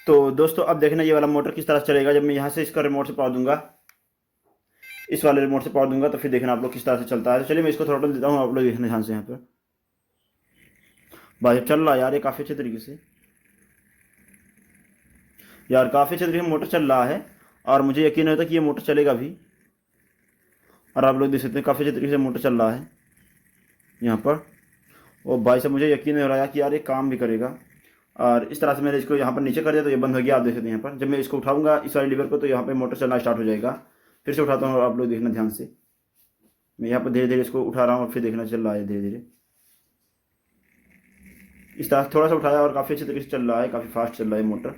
तो दोस्तों अब देखना ये वाला मोटर किस तरह से चलेगा। जब मैं यहाँ से इसका रिमोट से पावर दूंगा, इस वाले रिमोट से पावर दूंगा, तो फिर देखना आप लोग किस तरह से चलता है। तो चलिए मैं इसको थ्रॉटल देता हूँ, आप लोग देखना ध्यान से। यहाँ पर भाई चल रहा है यार ये काफ़ी अच्छे तरीके से, यार काफ़ी अच्छे तरीके से मोटर चल रहा है। और मुझे यकीन नहीं था कि ये मोटर चलेगा भी। और आप लोग देख सकते हैं काफ़ी अच्छे तरीके से मोटर चल रहा है यहाँ पर। और भाई साहब मुझे यकीन नहीं हो रहा है कि यार ये काम भी करेगा। और इस तरह से मैंने इसको यहाँ पर नीचे कर दिया तो ये बंद हो गया। आप देख सकते हैं यहाँ पर, जब मैं इसको उठाऊंगा इस वाले लीवर को, तो यहाँ पर मोटर चलना स्टार्ट हो जाएगा। फिर से उठाता हूँ और आप लोग देखना ध्यान से। मैं यहाँ पर धीरे धीरे इसको उठा रहा हूँ और फिर देखना चल रहा है धीरे धीरे। इस तरह से थोड़ा सा उठाया और काफ़ी अच्छे तरीके से चल रहा है, काफ़ी फास्ट चल रहा है मोटर।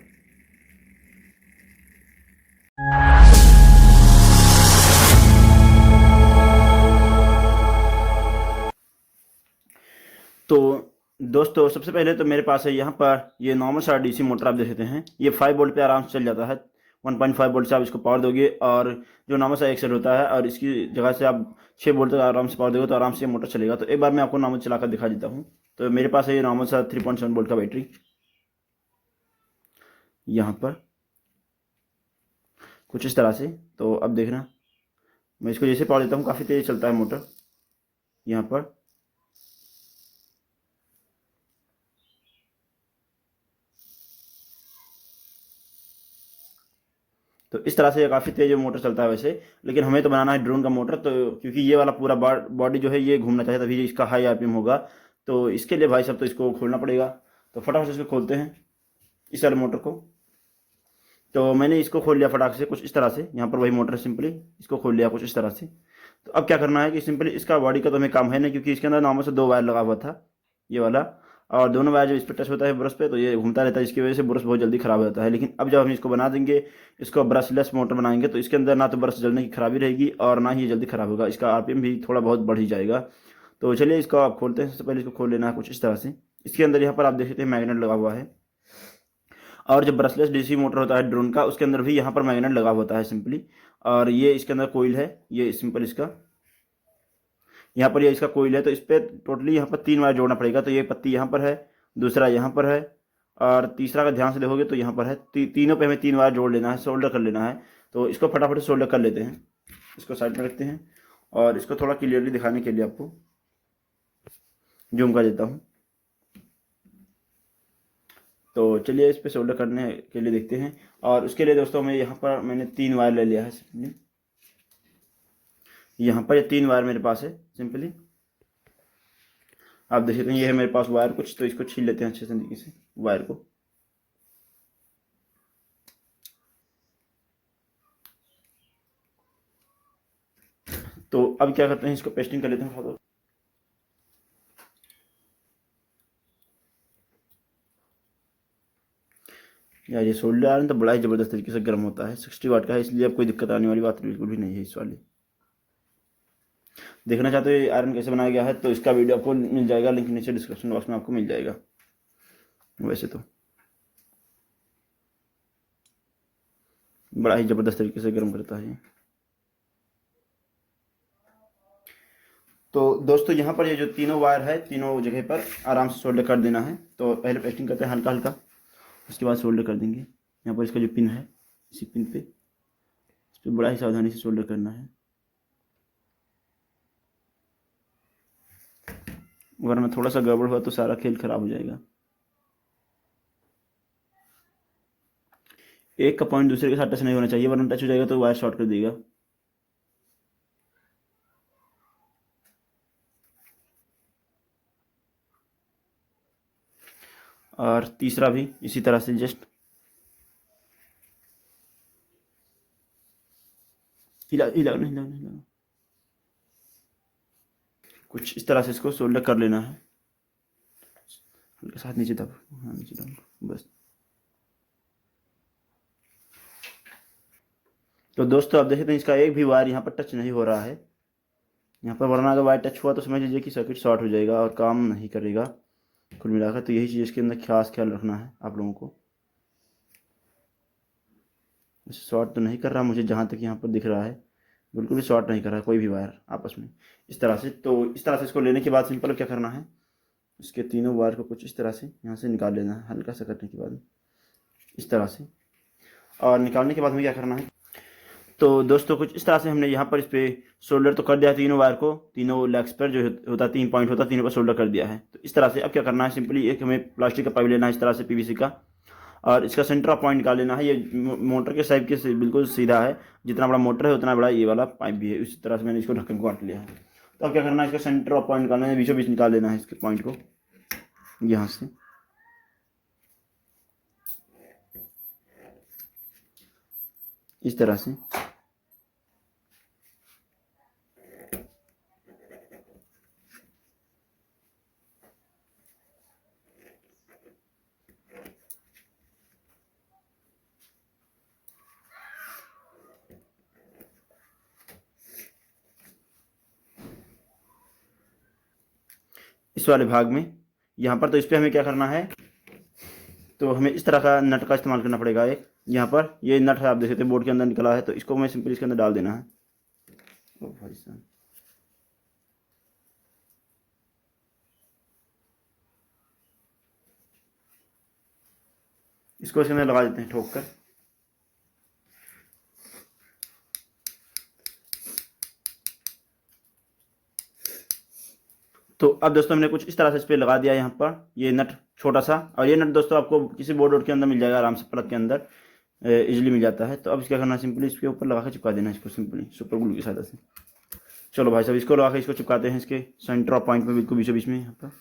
तो दोस्तों सबसे पहले तो मेरे पास है यहाँ पर ये नॉर्मल सा डीसी मोटर, आप देख सकते हैं ये 5 वोल्ट पे आराम से चल जाता है। 1.5 वोल्ट से आप इसको पावर दोगे और जो नॉर्मल सा एक्सेल होता है, और इसकी जगह से आप 6 वोल्ट तक आराम से पावर दोगे तो आराम से ये मोटर चलेगा। तो एक बार मैं आपको नॉर्मल चलाकर दिखा देता हूँ। तो मेरे पास है ये नॉर्मल सा 3.7 वोल्ट का बैटरी यहाँ पर, कुछ इस तरह से। तो अब देखना मैं इसको जैसे पावर देता हूँ काफ़ी तेज़ चलता है मोटर यहाँ पर। तो इस तरह से ये काफ़ी तेज मोटर चलता है वैसे, लेकिन हमें तो बनाना है ड्रोन का मोटर। तो क्योंकि ये वाला पूरा बॉडी जो है ये घूमना चाहिए, तभी इसका हाई आरपीएम होगा। तो इसके लिए भाई साहब तो इसको खोलना पड़ेगा। तो फटाफट से इसको खोलते हैं इस वाले मोटर को। तो मैंने इसको खोल लिया फटाक से कुछ इस तरह से। यहाँ पर वही मोटर सिंपली इसको खोल लिया कुछ इस तरह से। तो अब क्या करना है कि सिंपली इसका बॉडी का तो हमें काम है नहीं, क्योंकि इसके अंदर नॉर्मल से 2 वायर लगा हुआ था ये वाला। और दोनों वायर जब इस पर टच होता है ब्रश पे तो ये घूमता रहता है, इसकी वजह से ब्रश बहुत जल्दी खराब हो जाता है। लेकिन अब जब हम इसको बना देंगे, इसको ब्रशलेस मोटर बनाएंगे, तो इसके अंदर ना तो ब्रश जलने की खराबी रहेगी और ना ही ये जल्दी खराब होगा, इसका आरपीएम भी थोड़ा बहुत बढ़ ही जाएगा। तो चलिए इसको आप खोलते हैं। सबसे पहले इसको खोल लेना है कुछ इस तरह से। इसके अंदर यहाँ पर आप देख सकते हैं मैग्नेट लगा हुआ है। और जो ब्रशलेस डीसी मोटर होता है ड्रोन का, उसके अंदर भी यहाँ पर मैग्नेट लगा होता है सिंपली। और ये इसके अंदर कोयल है, ये सिंपल इसका यहाँ पर ये इसका कोयल है। तो इस पर टोटली यहाँ पर 3 वायर जोड़ना पड़ेगा। तो ये पत्ती यहाँ पर है, दूसरा यहाँ पर है, और तीसरा का ध्यान से देखोगे तो यहाँ पर है। तीनों पे हमें 3 वायर जोड़ लेना है, सोल्डर कर लेना है। तो इसको फटाफट से सोल्डर कर लेते हैं। इसको साइड में रखते हैं और इसको थोड़ा क्लियरली दिखाने के लिए आपको जूम कर देता हूँ। तो चलिए इस पर सोल्डर करने के लिए देखते हैं। और उसके लिए दोस्तों मैं यहाँ पर मैंने 3 वायर ले लिया है सिंपली। यहाँ पर ये 3 वायर मेरे पास है सिंपली, आप देख सकते हैं ये है मेरे पास वायर कुछ। तो इसको छील लेते हैं अच्छे तरीके से वायर को। तो अब क्या करते हैं, इसको पेस्टिंग कर लेते हैं थोड़ा। यार ये सोल्डर आयरन तो बड़ा ही ज़बरदस्त तरीके से गर्म होता है, 60 वाट का है, इसलिए अब कोई दिक्कत आने वाली बात बिल्कुल भी नहीं है इस वाली। देखना चाहते हो ये आयरन कैसे बनाया गया है तो इसका वीडियो आपको मिल जाएगा, लिंक नीचे डिस्क्रिप्शन बॉक्स में आपको मिल जाएगा। वैसे तो बड़ा ही ज़बरदस्त तरीके से गर्म करता है। तो दोस्तों यहाँ पर ये जो तीनों वायर है, तीनों जगह पर आराम से सोल्डर कर देना है। तो पहले पेस्टिंग करते हैं हल्का हल्का, उसके बाद सोल्डर कर देंगे। यहाँ पर इसका जो पिन है, इसी पिन पे इस पर बड़ा ही सावधानी से सोल्डर करना है, वरना थोड़ा सा गड़बड़ हुआ तो सारा खेल खराब हो जाएगा। एक का पॉइंट दूसरे के साथ टच नहीं होना चाहिए, वरना टच हो जाएगा तो वायर शॉर्ट कर देगा। और तीसरा भी इसी तरह से जस्ट हिला हिला हिला हिला कुछ इस तरह से इसको सोल्डर कर लेना है। हल्का साथ नीचे दब, हाँ नीचे दब बस। तो दोस्तों आप देख सकते हैं इसका एक भी वायर यहाँ पर टच नहीं हो रहा है यहाँ पर, वरना अगर वायर टच हुआ तो समझ लीजिए कि सर्किट शॉर्ट हो जाएगा और काम नहीं करेगा कुल मिलाकर। तो यही चीज़ इसके अंदर खास ख्याल रखना है आप लोगों को। शॉर्ट तो नहीं कर रहा मुझे, जहाँ तक यहाँ पर दिख रहा है बिल्कुल भी शॉर्ट नहीं कर रहा है कोई भी वायर आपस में इस तरह से। तो इस तरह से इसको लेने के बाद सिंपल क्या करना है, इसके तीनों वायर को कुछ इस तरह से यहाँ से निकाल लेना है, हल्का सा करने के बाद इस तरह से। और निकालने के बाद हमें क्या करना है, तो दोस्तों कुछ इस तरह से हमने यहाँ पर इस पर सोल्डर तो कर दिया है तीनों वायर को, तीनों लेग्स पर जो होता है 3 पॉइंट होता है, तीनों पर सोल्डर कर दिया है। तो इस तरह से अब क्या करना है, सिंपली एक हमें प्लास्टिक का पाइप लेना है इस तरह से पीवीसी का, और इसका सेंटर ऑफ पॉइंट निकाल लेना है। ये मोटर के साइड के बिल्कुल सीधा है, जितना बड़ा मोटर है उतना बड़ा ये वाला पाइप भी है। इसी तरह से मैंने इसको ढक्कन को काट लिया है। तो अब क्या करना है, इसका सेंटर ऑफ पॉइंट निकालना है, बीचों बीच निकाल लेना है इसके पॉइंट को यहाँ से। इस तरह से इस वाले भाग में यहाँ पर, तो इस पर हमें क्या करना है, तो हमें इस तरह का नट का इस्तेमाल करना पड़ेगा। एक यहाँ पर ये नट है, आप देख सकते हैं बोर्ड के अंदर निकला है, तो इसको हमें सिंपली इसके अंदर डाल देना है। ओ भाई साहब, इसको इसके अंदर लगा देते हैं ठोक कर। तो अब दोस्तों हमने कुछ इस तरह से इस पर लगा दिया यहाँ पर ये नट छोटा सा, और ये नट दोस्तों आपको किसी बोर्ड वोर्ड के अंदर मिल जाएगा आराम से, प्लग के अंदर इजीली मिल जाता है। तो अब क्या करना है, सिंपली इसके ऊपर लगा के चिपका देना है इसको, सिंपली सुपर ग्लू की सहायता से। चलो भाई साहब, इसको लगा के इसको चिपकाते हैं इसके सेंटर ऑफ पॉइंट में, बिल्कुल बीचों बीच में यहाँ पर।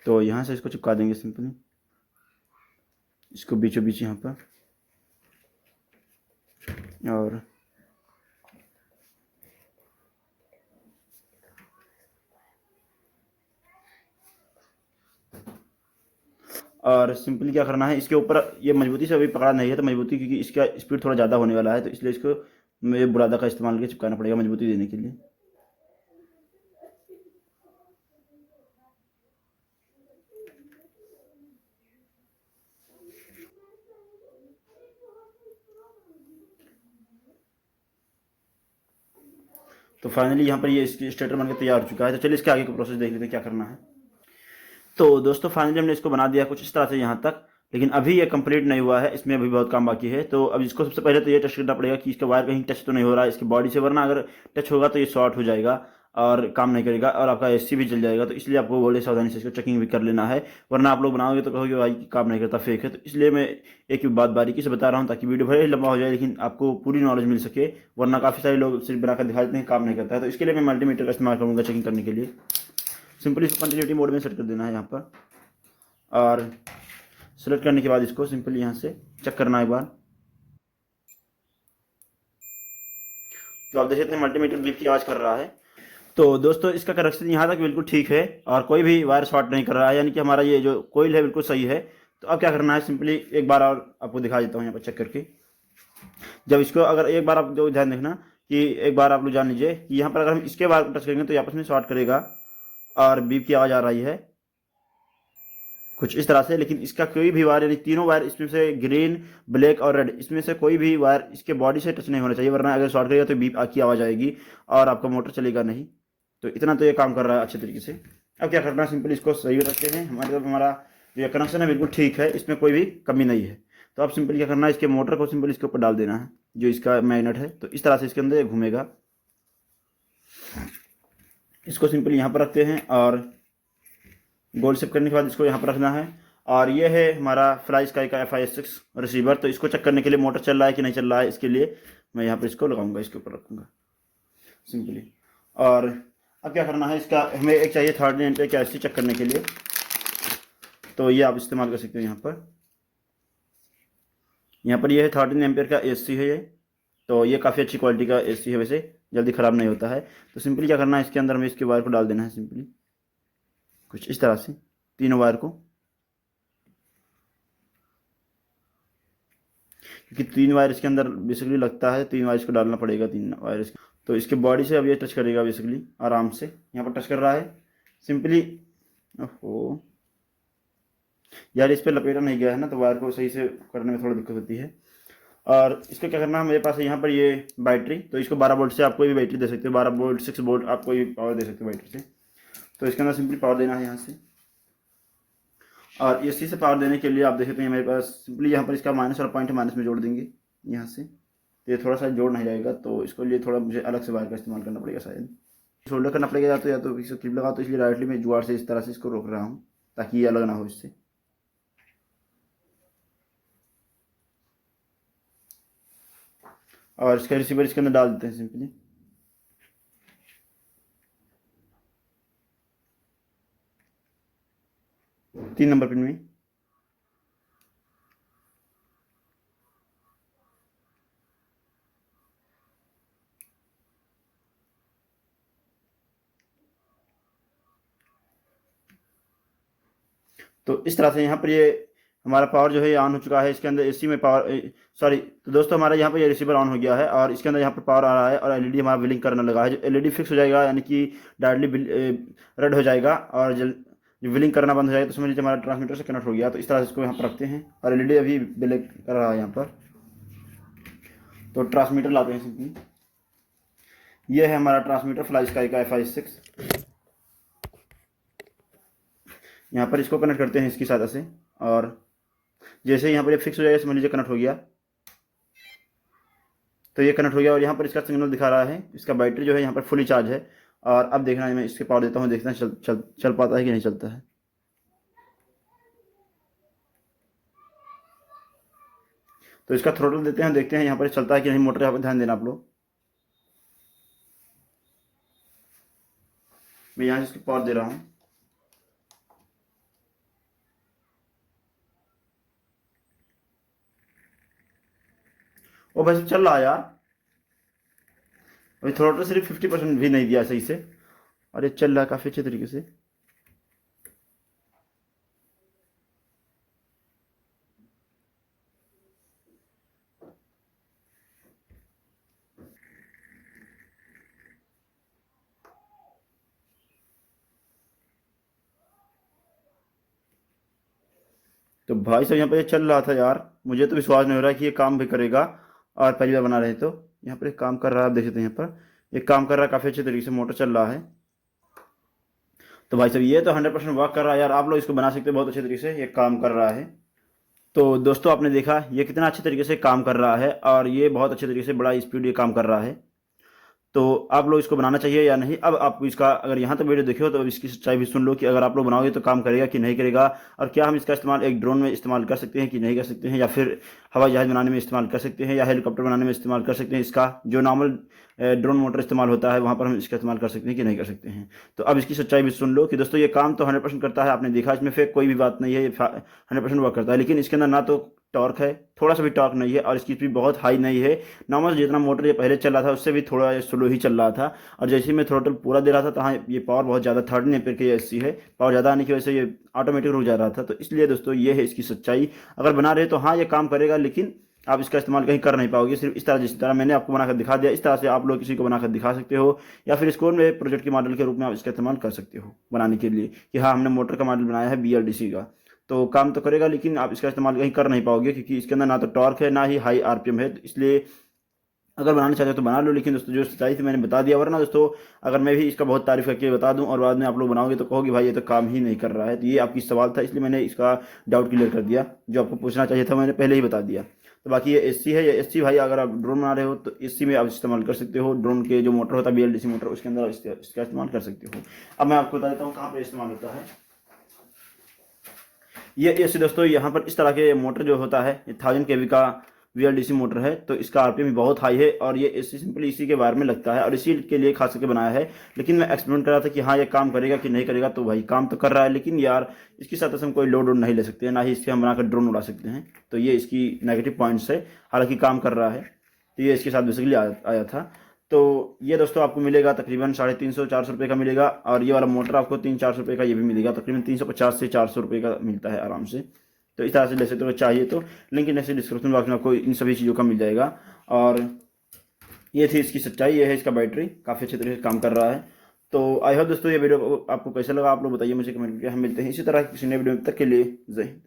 तो यहाँ से इसको चिपका देंगे सिंपली, इसको बीचों बीच यहाँ पर। और सिंपली क्या करना है, इसके ऊपर ये मजबूती से अभी पकड़ा नहीं है, तो मजबूती क्योंकि इसका स्पीड थोड़ा ज़्यादा होने वाला है, तो इसलिए इसको मुझे बुरादा का इस्तेमाल करके चिपकाना पड़ेगा मजबूती देने के लिए। तो फाइनली यहाँ पर ये इसकी स्टेटर बनकर तैयार हो चुका है। तो चलिए इसके आगे का प्रोसेस देख लेते हैं क्या करना है। तो दोस्तों फाइनली हमने इसको बना दिया कुछ इस तरह से यहाँ तक, लेकिन अभी ये कंप्लीट नहीं हुआ है, इसमें अभी बहुत काम बाकी है। तो अब इसको सबसे पहले तो ये टेस्ट करना पड़ेगा कि इसका वायर कहीं टच तो नहीं हो रहा है इसकी बॉडी से, वरना अगर टच होगा तो ये शॉर्ट हो जाएगा और काम नहीं करेगा और आपका एसी भी जल जाएगा। तो इसलिए आपको बड़े सावधानी से इसको चेकिंग भी कर लेना है, वरना आप लोग बनाओगे तो कहोगे भाई काम नहीं करता, फेक है। तो इसलिए मैं एक बात बारीकी से बता रहा हूँ ताकि वीडियो भले ही लंबा हो जाए लेकिन आपको पूरी नॉलेज मिल सके, वरना काफ़ी सारे लोग सिर्फ बनाकर दिखा देते हैं काम नहीं करता है। तो इसके लिए मैं मल्टीमीटर का इस्तेमाल करूँगा चेकिंग करने के लिए। सिंपली इसको कंटिन्यूटी मोड में सेट कर देना है यहाँ पर, और सेलेक्ट करने के बाद इसको सिंपली यहाँ से चेक करना है एक बार। तो आप देख सकते हैं मल्टीमीटर बीप की आवाज़ कर रहा है। तो दोस्तों इसका कनेक्शन यहाँ तक बिल्कुल ठीक है और कोई भी वायर शॉर्ट नहीं कर रहा है, यानी कि हमारा ये जो कोइल है बिल्कुल सही है। तो अब क्या करना है, सिंपली एक बार और आपको दिखा देता हूँ यहाँ पर चेक करके। जब इसको अगर एक बार आप जो ध्यान देखना कि एक बार आप लोग जान लीजिए कि यहाँ पर अगर हम इसके वायर को टच करेंगे तो आपस में शॉर्ट करेगा और बीप की आवाज़ आ रही है कुछ इस तरह से। लेकिन इसका कोई भी वायर, यानी तीनों वायर इसमें से ग्रीन, ब्लैक और रेड, इसमें से कोई भी वायर इसके बॉडी से टच नहीं होना चाहिए, वरना अगर शॉर्ट करेगा तो बीप की आवाज़ आएगी और आपका मोटर चलेगा नहीं। तो इतना तो ये काम कर रहा है अच्छे तरीके से। अब क्या करना है, सिंपली इसको सही रखते हैं। हमारा जो कनेक्शन है बिल्कुल ठीक है, इसमें कोई भी कमी नहीं है। तो अब सिंपली क्या करना है, इसके मोटर को सिंपली इसके ऊपर डाल देना है जो इसका मैग्नेट है। तो इस तरह से इसके अंदर घूमेगा। इसको सिंपली यहाँ पर रखते हैं और गोल शेप करने के बाद इसको यहाँ पर रखना है। और ये है हमारा फ्लाई स्काई का FIS6 रिसीवर। तो इसको चेक करने के लिए मोटर चल रहा है कि नहीं चल रहा है, इसके लिए मैं यहाँ पर इसको लगाऊंगा, इसके ऊपर रखूँगा सिंपली। और अब क्या करना है, इसका हमें एक चाहिए 13 एम्पीयर का AC चेक करने के लिए। तो ये आप इस्तेमाल कर सकते हो यहाँ पर ये है 13 एम्पीयर का AC है ये। तो ये काफ़ी अच्छी क्वालिटी का AC है, वैसे जल्दी ख़राब नहीं होता है। तो सिंपली क्या करना है, इसके अंदर हमें इसके वायर को डाल देना है सिंपली कुछ इस तरह से, तीनों वायर को, क्योंकि 3 वायर इसके अंदर बेसिकली लगता है, 3 वायर इसको डालना पड़ेगा, 3 वायर इसके। तो इसके बॉडी से अब ये टच करेगा बेसिकली आराम से, यहाँ पर टच कर रहा है सिंपली। ओहो यार, इस पर लपेटा नहीं गया है ना, तो वायर को सही से करने में थोड़ी दिक्कत होती है। और इसको क्या करना है, मेरे पास है यहाँ पर ये बैटरी, तो इसको 12 वोल्ट से आप कोई भी बैटरी दे सकते हो, 12 वोल्ट 6 वोल्ट आप कोई भी पावर दे सकते हो बैटरी से। तो इसके अंदर सिंपली पावर देना है यहाँ से, और इसी से पावर देने के लिए आप देख सकते हैं मेरे पास सिंपली यहाँ पर इसका माइनस वाला पॉइंट माइनस में जोड़ देंगे यहाँ से। तो ये थोड़ा सा जोड़ नहीं जाएगा, तो इसको लिए थोड़ा मुझे अलग से वायर का इस्तेमाल करना पड़ेगा शायद, शोल्डर करना पड़ेगा या तो इसको क्लिप लगा, तो इसलिए डायरेक्टली मैं जुगाड़ से इस तरह से इसको रोक रहा हूँ ताकि ये अलग ना हो इससे। और इसका रिसीवर इसके अंदर डाल देते हैं सिंपली। तीन नंबर पिन में तो इस तरह से यहाँ पर ये हमारा पावर जो है ऑन हो चुका है। इसके अंदर एसी में पावर सॉरी, तो दोस्तों हमारा यहाँ पर ये रिसीवर ऑन हो गया है और इसके अंदर यहाँ पर पावर आ रहा है और एलईडी हमारा बिलिंग करने लगा है। जो एलईडी फिक्स हो जाएगा यानी कि डायरेक्टली रेड हो जाएगा और जो बिलिंग करना बंद हो जाएगा तो समझ लीजिए हमारा ट्रांसमीटर से कनेक्ट हो गया। तो इस तरह से इसको यहाँ पर रखते हैं और एलईडी अभी बिलिंग कर रहा है यहाँ पर। तो ट्रांसमीटर लाते हैं सिंपली, ये है हमारा ट्रांसमीटर फ्लाई स्काई का FI6। यहाँ पर इसको कनेक्ट करते हैं इसकी सहायता से, और जैसे यहाँ पर ये फिक्स हो जाएगा समझ लीजिए कनेक्ट हो गया। तो ये कनेक्ट हो गया और यहाँ पर इसका सिग्नल दिखा रहा है, इसका बैटरी जो है यहाँ पर फुली चार्ज है। और अब देखना है, मैं इसके पावर देता हूँ, देखते हैं चल पाता है कि नहीं चलता है। तो इसका थ्रोटल देते हैं, देखते हैं यहाँ पर चलता है कि नहीं मोटर। यहाँ पर ध्यान देना आप लोग, मैं यहाँ से इसकी पावर दे रहा हूँ। ओ भाई चल रहा है यार, अभी थ्रोटल सिर्फ 50% भी नहीं दिया सही से, और ये चल रहा है काफ़ी अच्छे तरीके से। तो भाई साहब यहाँ पर ये चल रहा था यार, मुझे तो विश्वास नहीं हो रहा कि ये काम भी करेगा। और पहली बार बना रहे तो यहाँ पर एक काम कर रहा है, आप देख सकते हैं यहाँ पर एक काम कर रहा है, काफ़ी अच्छे तरीके से मोटर चल रहा है। तो भाई साहब ये तो 100% वर्क कर रहा है यार, आप लोग इसको बना सकते हैं बहुत अच्छे तरीके से, ये काम कर रहा है। तो दोस्तों आपने देखा ये कितना अच्छे तरीके से काम कर रहा है और ये बहुत अच्छे तरीके से बड़ा स्पीड ये काम कर रहा है। तो आप लोग इसको बनाना चाहिए या नहीं। अब आप इसका अगर यहाँ तक वीडियो देखे हो तो अब इसकी सच्चाई भी सुन लो कि अगर आप लोग बनाओगे तो काम करेगा कि नहीं करेगा, और क्या हम इसका इस्तेमाल एक ड्रोन में इस्तेमाल कर सकते हैं कि नहीं कर सकते हैं, या फिर हवाई जहाज़ बनाने में इस्तेमाल कर सकते हैं, या हेलीकॉप्टर बनाने में इस्तेमाल कर सकते हैं। इसका जो नॉर्मल ड्रोन मोटर इस्तेमाल होता है वहाँ पर हम इसका इस्तेमाल कर सकते हैं कि नहीं कर सकते हैं। तो अब इसकी सच्चाई भी सुन लो कि दोस्तों ये काम तो 100% करता है, आपने देखा, इसमें फेक कोई भी बात नहीं है, ये 100% वर्क करता है। लेकिन इसके अंदर ना तो टॉर्क है, थोड़ा सा भी टॉर्क नहीं है, और इसकी स्पीड बहुत हाई नहीं है। नॉर्मल जितना मोटर ये पहले चल रहा था उससे भी थोड़ा स्लो ही चल रहा था। और जैसे ही मैं थ्रोटल पूरा दे रहा था तो हाँ ये पावर बहुत ज़्यादा 13 एम्पीयर की एसी है, पावर ज़्यादा आने की वजह से ये ऑटोमेटिक रुक जा रहा था। तो इसलिए दोस्तों ये है इसकी सच्चाई। अगर बना रहे तो हाँ ये काम करेगा, लेकिन आप इसका इस्तेमाल कहीं कर नहीं पाओगे। सिर्फ इस तरह, जिस तरह मैंने आपको बनाकर दिखा दिया, इस तरह से आप लोग किसी को बनाकर दिखा सकते हो, या फिर इसको में प्रोजेक्ट के मॉडल के रूप में आप इसका इस्तेमाल कर सकते हो बनाने के लिए कि हाँ हमने मोटर का मॉडल बनाया है BLDC का। तो काम तो करेगा, लेकिन आप इसका इस्तेमाल कहीं कर नहीं पाओगे क्योंकि इसके अंदर ना तो टॉर्क है ना ही हाई RPM है। तो इसलिए अगर बनाना चाहते हो तो बना लो, लेकिन दोस्तों जो सच्चाई थी मैंने बता दिया। वरना दोस्तों अगर मैं भी इसका बहुत तारीफ करके बता दूं और बाद में आप लोग बनाओगे तो कहोगे भाई ये तो काम ही नहीं कर रहा है। तो ये आपकी सवाल था, इसलिए मैंने इसका डाउट क्लियर कर दिया। जो आपको पूछना चाहिए था मैंने पहले ही बता दिया। तो बाकी ये एसी है, ये एसी भाई अगर आप ड्रोन बना रहे हो तो एसी में आप इस्तेमाल कर सकते हो। ड्रोन के जो मोटर होता है BLDC मोटर, उसके अंदर इसका इस्तेमाल कर सकते हो। अब मैं आपको बता देता हूँ कहाँ पर इस्तेमाल होता है ये एसी। दोस्तों यहाँ पर इस तरह के मोटर जो होता है 1000 kV का VLDC मोटर है, तो इसका RPM भी बहुत हाई है और ये एसी सिंपली इसी के वायर में लगता है और इसी के लिए खास करके बनाया है। लेकिन मैं एक्सपेरिमेंट कर रहा था कि हाँ ये काम करेगा कि नहीं करेगा, तो भाई काम तो कर रहा है, लेकिन यार इसकी साथ से हम कोई लोड नहीं ले सकते हैं, ना ही इसके हम बनाकर ड्रोन उड़ा सकते हैं। तो ये इसकी नेगेटिव पॉइंट्स है, हालांकि काम कर रहा है। तो ये इसके साथ बेसिकली आया था। तो ये दोस्तों आपको मिलेगा तकरीबन 350-400 रुपये का मिलेगा, और ये वाला मोटर आपको 300-400 रुपये का ये भी मिलेगा, तकरीबन 350 से 400 रुपये का मिलता है आराम से। तो इस तरह से ले सकते हो, चाहिए तो लिंक नीचे डिस्क्रिप्शन बॉक्स में आपको इन सभी चीज़ों का मिल जाएगा। और ये थी इसकी सच्चाई, ये है इसका बैटरी, काफ़ी अच्छे तरीके से काम कर रहा है। तो आई होप दोस्तों ये वीडियो आपको कैसा लगा, आप लोग बताइए मुझे कमेंट करके। हम मिलते हैं इसी तरह किसी नए वीडियो में, तक के लिए जय हिंद।